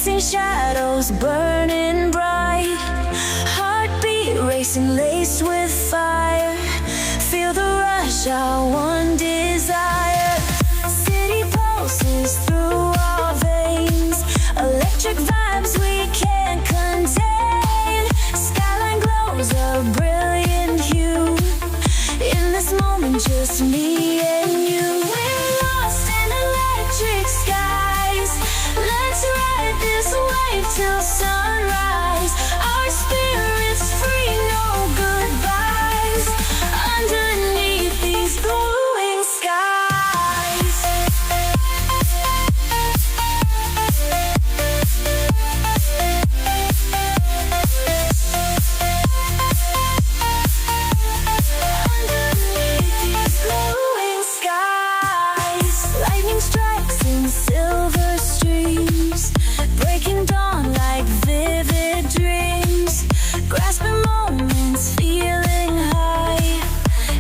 Chasing shadows, burning bright. Heartbeat racing, laced with fire. Feel the rush, our one desire. City pulses through our veins. Electric vibes we can't contain. Skyline glows a brilliant hue. In this moment, just me and you. We're lost in electric skies. Let's ride this wave till sunrise. Our spirits free, no goodbyes. Underneath these glowing skies. Underneath these glowing skies. Lightning strikes in silver streams, breaking dawn like vivid dreams. Grasping moments, feeling high.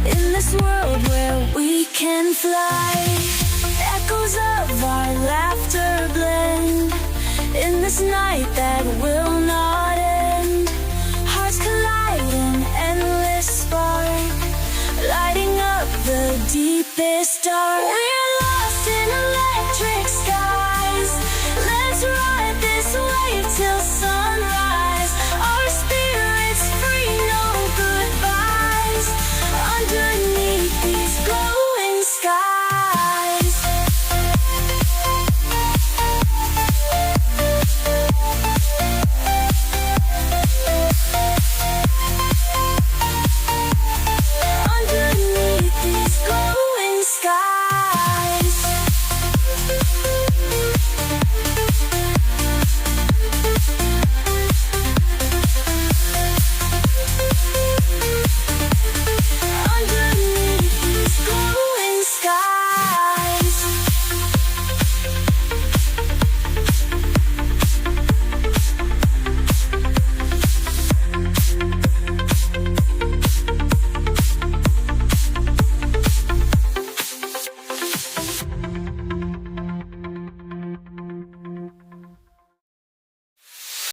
In this world where we can fly. Echoes of our laughter blend. In this night that will